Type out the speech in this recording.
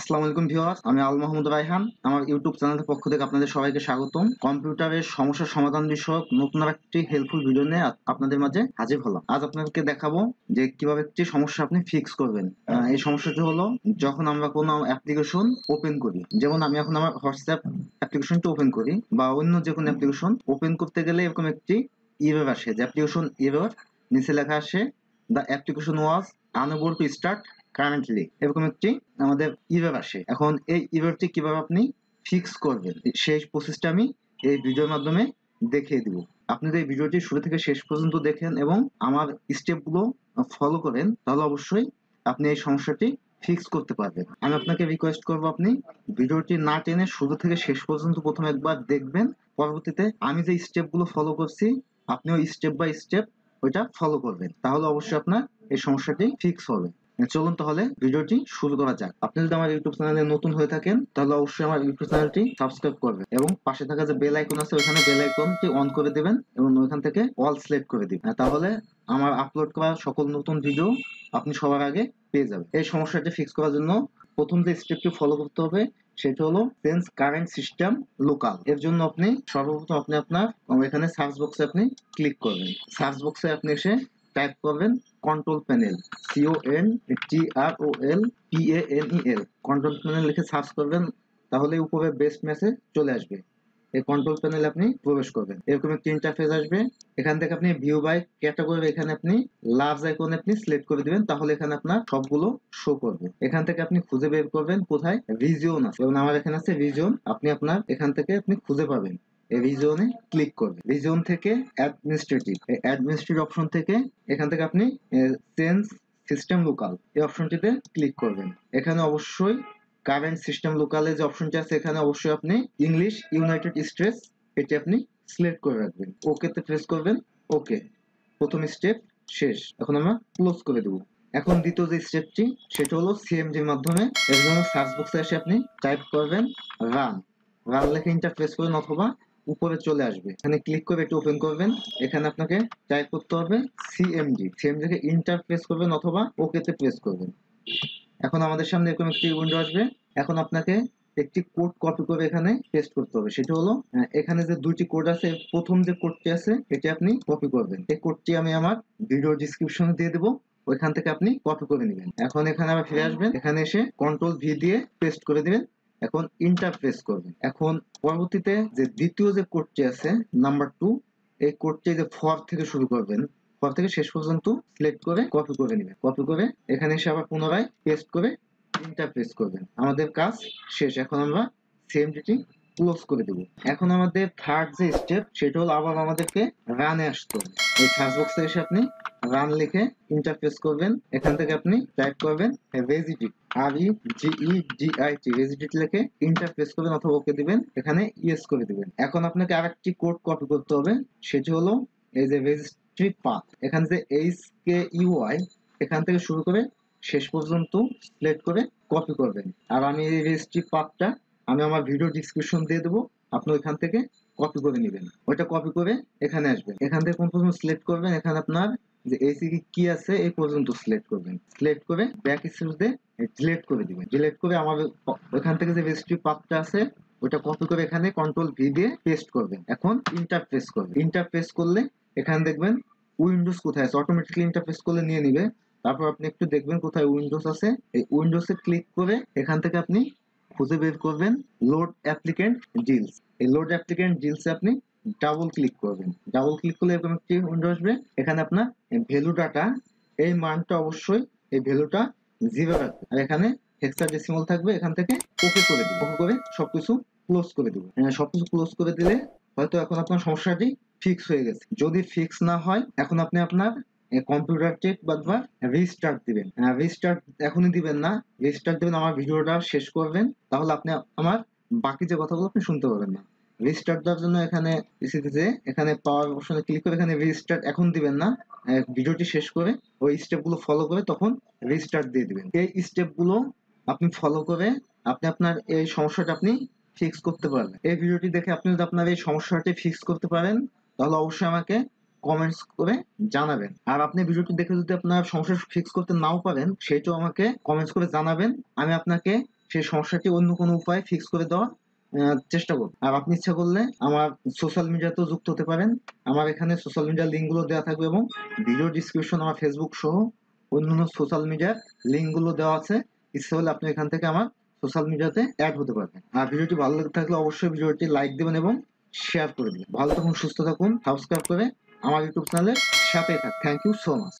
আসসালামু আলাইকুম ভিউয়ার্স, আমি মাহমুদ রায়হান। আমার ইউটিউব চ্যানেলের পক্ষ থেকে আপনাদের সবাইকে স্বাগতম। কম্পিউটারের সমস্যা সমাধান বিষয়ক নতুন একটি হেল্পফুল ভিডিও নিয়ে আপনাদের মাঝে হাজির হলাম। আজ আপনাদেরকে দেখাবো যে কিভাবে একটি সমস্যা আপনি ফিক্স করবেন। এই সমস্যাটি হলো যখন আমরা কোনো অ্যাপ্লিকেশন ওপেন করি, যেমন আমি এখন আমার হোয়াটসঅ্যাপ অ্যাপ্লিকেশনটি ওপেন করি বা অন্য যে কোনো অ্যাপ্লিকেশন ওপেন করতে গেলে এরকম একটি এরর আসে, যে অ্যাপ্লিকেশন এরর, নিচে লেখা আসে the application was unable to start currently, এরকম একটি আমাদের এরর আসে। এখন এই এররটি কিভাবে আপনি ফিক্স করবেন সেই প্রসেসটা আমি এই ভিডিওর মাধ্যমে দেখিয়ে দিব। আপনি যদি এই ভিডিওটি শুরু থেকে শেষ পর্যন্ত দেখেন এবং আমার স্টেপগুলো ফলো করেন, তাহলে অবশ্যই আপনি এই সমস্যাটি ফিক্স করতে পারবেন। আমি আপনাকে রিকোয়েস্ট করব, আপনি ভিডিওটি না টেনে শুরু থেকে শেষ পর্যন্ত প্রথম একবার দেখবেন, পরবর্তীতে আমি যে স্টেপগুলো ফলো করছি আপনিও স্টেপ বাই স্টেপ ওইটা ফলো করবেন, তাহলে অবশ্যই আপনার এই সমস্যাটি ফিক্স হবে। চলুন তাহলে ভিডিওটি শুরু করা যাক। আপনি যদি আমার ইউটিউব চ্যানেলে নতুন হয়ে থাকেন, তাহলে অবশ্যই আমার ইউটিউব চ্যানেলটি সাবস্ক্রাইব করবেন এবং পাশে থাকা যে বেল আইকন আছে ওখানে বেল আইকনটি অন করে দেবেন এবং ওইখান থেকে অল সিলেক্ট করে দিবেন। তাহলে আমার আপলোড করা সকল নতুন ভিডিও আপনি সবার আগে পেয়ে যাবেন। এই সমস্যাটি ফিক্স করার জন্য প্রথম যে স্টেপটি ফলো করতে হবে সেটা হলো চেঞ্জ কারেন্ট সিস্টেম লোকাল। এর জন্য আপনি সর্বপ্রথম আপনার এখানে সার্চ বক্সে আপনি ক্লিক করবেন। সার্চ বক্সে আপনি এসে টাইপ করবেন control panel, CONTROL control panel লিখে সার্চ করবেন, তাহলে উপরে বেস্ট মেসেজ চলে আসবে। এই কন্ট্রোল প্যানেলে আপনি প্রবেশ করবেন, এরকম একটি ইন্টারফেস আসবে। এখান থেকে আপনি ভিউ বাই ক্যাটাগরি, এখানে আপনি লার্জ আইকনে আপনি সিলেক্ট করে দিবেন, তাহলে এখানে আপনার সবগুলো শো করবে। এখান থেকে আপনি খুঁজে বের করবেন কোথায় রিজিয়ন আছে, যেমন আমার এখানে আছে রিজিয়ন। আপনি আপনার এখান থেকে আপনি খুঁজে পাবেন, এই রিজিয়নে ক্লিক করবেন। রিজিয়ন থেকে অ্যাডমিনিস্ট্রেটিভ, এই অ্যাডমিনিস্ট্রেটিভ অপশন থেকে এখান থেকে আপনি চেঞ্জ সিস্টেম লোকাল এই অপশনটিতে ক্লিক করবেন। এখানে অবশ্যই কারেন্ট সিস্টেম লোকালে যে অপশনটি আছে এখানে অবশ্যই আপনি ইংলিশ ইউনাইটেড স্টেটস এটি আপনি সিলেক্ট করে রাখবেন। ওকে তে প্রেস করবেন। ওকে, প্রথম স্টেপ শেষ। এখন আমরা ক্লোজ করে দেব। এখন দ্বিতীয় যে স্টেপটি সেটা হলো সিএমজির মাধ্যমে। এর জন্য সার্চ বক্সে এসে আপনি টাইপ করবেন রান। রান লিখে ইন্টার প্রেস করবেন অথবা উপরে চলে আসবে, এখানে ক্লিক করে এটি ওপেন করবেন। এখানে আপনাকে টাইপ করতে হবে সিএমজি কে ইন্টার প্রেস করবেন অথবা ওকে তে প্রেস করবেন। এখন আমাদের সামনে এরকম একটি উইন্ডো আসবে। এখন আপনাকে একটি কোড কপি করে এখানে পেস্ট করতে হবে। সেটা হলো এখানে যে দুইটি কোড আছে, প্রথম যে কোডটি আছে এটি আপনি কপি করবেন। এই কোডটি আমি আমার ভিডিও ডেসক্রিপশনে দিয়ে দেবো, ওইখান থেকে আপনি কপি করে নেবেন। এখন এখানে আবার ফিরে আসবেন, এখানে এসে কন্ট্রোল ভি দিয়ে পেস্ট করে দিবেন। এখন ইন্টার প্রেস করবেন। এখন পরবর্তীতে যে দ্বিতীয় যে কোডটি আছে নাম্বার 2, এই কোডটি যে ফর থেকে শুরু করবেন, ফর থেকে শেষ পর্যন্ত সিলেক্ট করে কপি করে নেবেন। কপি করে এখানে এসে আবার পুনরায় পেস্ট করে ইন্টার প্রেস করবেন। আমাদের কাজ শেষ। এখন আমরা সিএমডিটি ক্লোজ করে দেব। এখন আমাদের থার্ড যে স্টেপ সেটা হলো আবার আমাদেরকে রানে আসতে হবে। এই সার্চ বক্সে এসে আপনি রান লিখে ইন্টারফেস করবেন। এখান থেকে আপনি টাইপ করবেন রেজিডিট, REGIT, রেজিডিট লিখে ইন্টারফেস করবেন অথবা ওকে দিবেন, এখানে ইয়েস করে দিবেন। এখন আপনাকে আরেকটি কোড কপি করতে হবে, সেটি হলো এই যে রেজিস্ট্রি পাথ। এখানে যে HKUI এখান থেকে শুরু করে শেষ পর্যন্ত সিলেক্ট করে কপি করবেন। আর আমি এই রেজিস্ট্রি পাথটা আমি আমার ভিডিও ডেসক্রিপশন দিয়ে দেবো, আপনি ওইখান থেকে কপি করে নেবেন। ওইটা কপি করে এখানে আসবেন, এখান থেকে কোন পর্যন্ত সিলেক্ট করবেন, এখানে আপনার যে এসি কি আছে এই পর্যন্ত সিলেক্ট করবেন। সিলেক্ট করে ব্যাক স্পেস দিয়ে ডিলিট করে দিবেন। ডিলিট করে আমাদের ওখান থেকে যে রেজিস্ট্রি পাথটা আছে ওটা কপি করে এখানে কন্ট্রোল ভি দিয়ে পেস্ট করবেন। এখন ইন্টার প্রেস করবেন। ইন্টার প্রেস করলে এখানে দেখবেন উইন্ডোজ কোথায় আছে, অটোমেটিক্যালি ইন্টারফেস করলে নিয়ে নিবে। তারপর আপনি একটু দেখবেন কোথায় উইন্ডোজ আছে, এই উইন্ডোজে ক্লিক করে এখান থেকে আপনি খুঁজে বের করবেন লোড অ্যাপ্লিকেন্ট ডিলস। এই লোড অ্যাপ্লিকেন্ট ডিলসে আপনি ডাবল ক্লিক করবেন। ডাবল ক্লিক করলে এরকম একটি উইন্ডো আসবে। এখানে আপনার ভ্যালু ডাটা, এই মানটা অবশ্যই এই ভ্যালুটা 0 রাখবে, আর এখানে হেক্সাডেসিমাল থাকবে। এখান থেকে ওকে করে দিব। ওকে করে সবকিছু ক্লোজ করে দিব। সবকিছু ক্লোজ করে দিলে হয়তো এখন আপনার সমস্যাটি ফিক্স হয়ে গেছে। যদি ফিক্স না হয় এখন আপনি আপনার কম্পিউটারটি বারবার রিস্টার্ট দিবেন। রিস্টার্ট এখনই দিবেন না, রিস্টার্ট দিবেন আমার ভিডিওটা শেষ করবেন, তাহলে আপনি আমার বাকি যে কথাগুলো আপনি শুনতে পাবেন না। রিস্টার্ট দেওয়ার জন্য এখানে যে এখানে পাওয়ার অপশনে ক্লিক করে এখানে রিস্টার্ট এখন দিবেন না, ভিডিওটি শেষ করে ওই স্টেপগুলো ফলো করে তখন রিস্টার্ট দিয়ে দিবেন। এই স্টেপগুলো আপনি ফলো করে আপনি আপনার এই সমস্যাটা আপনি ফিক্স করতে পারবেন। এই ভিডিওটি দেখে আপনি যদি আপনার এই সমস্যাটি ফিক্স করতে পারেন তাহলে অবশ্যই আমাকে কমেন্টস করে জানাবেন। আর আপনি ভিডিওটি দেখে যদি আপনার সমস্যা ফিক্স করতে নাও পারেন সেটাও আমাকে কমেন্টস করে জানাবেন। আমি আপনাকে সেই সমস্যাটি অন্য কোনো উপায়ে ফিক্স করে দেওয়ার চেষ্টা করব। আর আপনি ইচ্ছা করলে আমার সোশ্যাল মিডিয়াতেও যুক্ত হতে পারেন। আমার এখানে সোশ্যাল মিডিয়ার লিঙ্কগুলো দেওয়া থাকবে এবং ভিডিও ডিসক্রিপশন আমার ফেসবুক সহ অন্যান্য সোশ্যাল মিডিয়ার লিঙ্কগুলো দেওয়া আছে। ইচ্ছা হলে আপনি এখান থেকে আমার সোশ্যাল মিডিয়াতে অ্যাড হতে পারবেন। আর ভিডিওটি ভালো লেগে থাকলে অবশ্যই ভিডিওটি লাইক দেবেন এবং শেয়ার করে দিন। ভালো থাকুন, সুস্থ থাকুন, সাবস্ক্রাইব করে আমার ইউটিউব চ্যানেলের সাথেই থাকুন। Thank you so much.